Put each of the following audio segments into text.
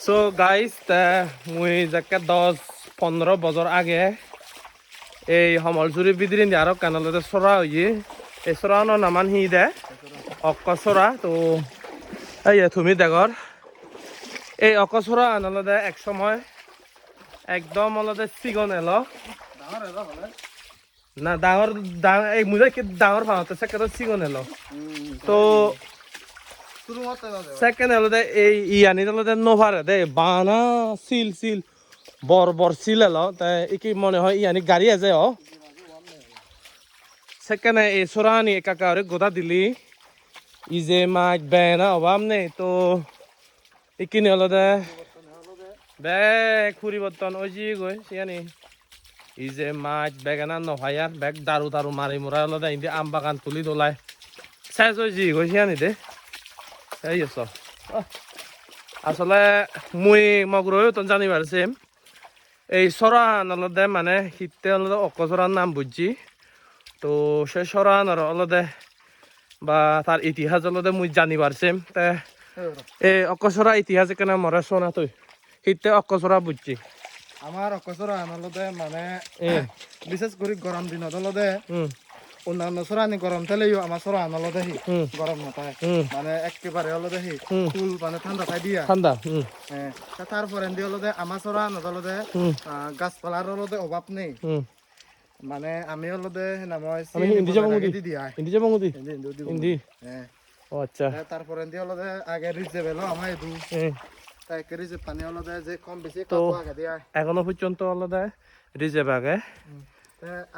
so guys মুই যাকে 10-15 বছর আগে এই সমলচুরি বিদিন দিয়ারক কানালতে চরা হয়ে এই চরানোর নামান হি দে অকচরা তো এই তুমি দেখর এই অকচরা আনলদে এক সময় একদম অলদে চিকন এলো না ডাঙর এই মুজে কি ডাঙর ভাঙতে সেকেন্ড চিকন এলো তো সেকেন্ড এলো এই ইয়ানি তলতে নোভারে দে বানা সিল বর সিল এলো তাই কি মনে হয় ইয়ানি গাড়ি আছে ও সেকেন্ড এই সোরানি কাকারে গোদা দিলি ইজে মাছ বেনা অভাব নেই তো ইকিনি হলো দে বেগ পরিবর্তন ওই জি গই সিয়ানি ইজে মাছ বেগানা নহায়ার বেগ দারু মারি মোরা হলো দে ইন্দি আম বাগান তুলি তোলায় শেষ ওই জি গই সিয়ানি দে এই আসলে মুই মগ্রহ তো জানি পারছি এই সরান অলদে মানে শীতে অলদে অকচরার নাম বুঝছি তো সে সরান আর অলদে বা তার ইতিহাস অলদে মুই জানি পারছি তে এই অকচরা ইতিহাস কেন মরে শোনা তুই শীতে অকচরা বুঝছি আমার অকচরা অলদে মানে বিশেষ করে গরম দিনত অলদে অন্যান্য চরানি গরম থাকলেও আমার চরা আনলদে গরম নাপায় মানে একেবারে অলদে ফুল মানে ঠান্ডা পাই দিয়া ঠান্ডা তারপরে দিয়ে অলদে আমার চরা আনলদে গাছপালার অলদে অভাব নেই মানে আমি অলদে নামই হিন্দি যাব হিন্দি ও আচ্ছা তারপরে দিয়ে অলদে আগে রিজে বেলো আমার এদু তাই রিজে পানি অলদে যে কম বেশি তো আগে দিয়া এখনো পর্যন্ত অলদে রিজেভ আগে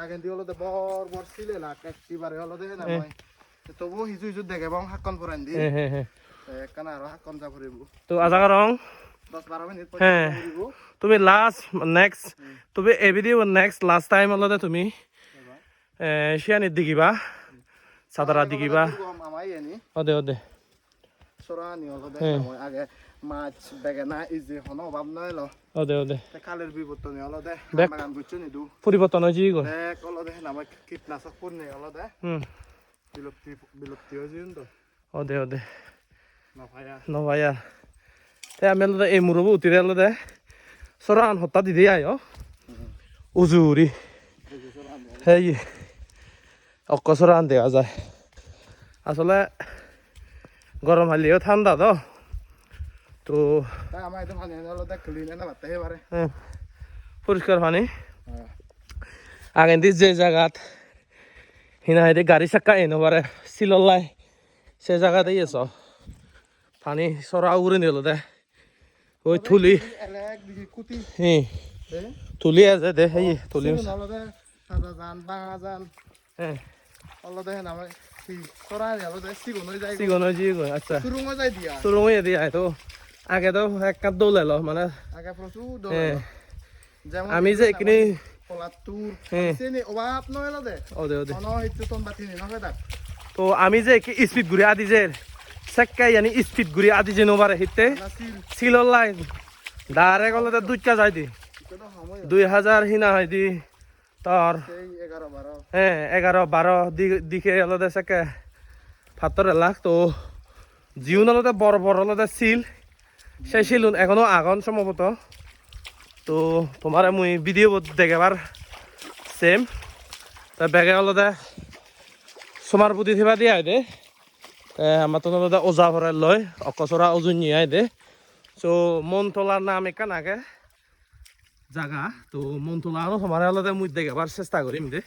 আগে দিয়ে হলো বর ছিলে লাখ একেবারে হলো দেখে না মই তবু হিজু দেখে বং হাক্কন পরান দি কানা আর হাক্কন যা ভরিব তো আজাগা রং 10-12 মিনিট পর ভরিব তুমি লাস্ট নেক্সট তুমি এই ভিডিও নেক্সট লাস্ট টাইম হলো তুমি শিয়ানি দিগিবা সাদারা দিগিবা আমাই এনি ওদে সরানি হলো দে মই আগে মাছ বেগেনা ইজি হনো অভাব নয়লো ওদে কালের বিবর্তন হলো দে বাগান বুঝছো নি দু পরিবর্তন হয়ে জি গো হলো দে নাম কীটনাশক পড়নে হলো দে বিলুপ্তি হয়ে তো ওদে নভায়া তে আমি হলো এই মুরবো উতিরে হলো দে সরান হত্যা দিদি আয় উজুরি হেই অক্ক সরান দেওয়া যায় আসলে গরম হালিও ঠান্ডা তো তো পরিষ্কার পানি আগে যে জায়গাত হিনা হেঁটে গাড়ি চাক্কা এনে পারে চিললাই সে জায়গাতে আছ পানি চরা উড়ে নিল দে ওই থুলি থুলি আছে দে সেই থুলি আচ্ছা সুরুং দিয়া তো আগে তো এক কাপ দৌড়াইল মানে আমি যে এখানে তো আমি যে স্পিড ঘুরে আদি যে সেক্কা ইয়ানি স্পিড ঘুরে আদি যে নোবারে হিতে সিললাই ডারে গলে তো দুইটা যাই দি 2000 হিনা হয় দি তোর 11-12 দিকে আলাদা সেকে ফাতর লাখ তো জীবন আলাদা বড় আলাদা সিল সেই সিলুন এখনো আগন সম্ভবত তো তোমার মুই ভিডিও দেখাবার সেম তা ব্যাগে আলাদা সোমার বুদ্ধি থিবা দিয়া দে আমার তো আলাদা ওজা ভরাই লয় অকচরা ওজন নিয়ে দে তো মনতলার নাম একান আগে জায়গা তো মনতলা তোমার আলাদা মুই দেখাবার চেষ্টা করিম দে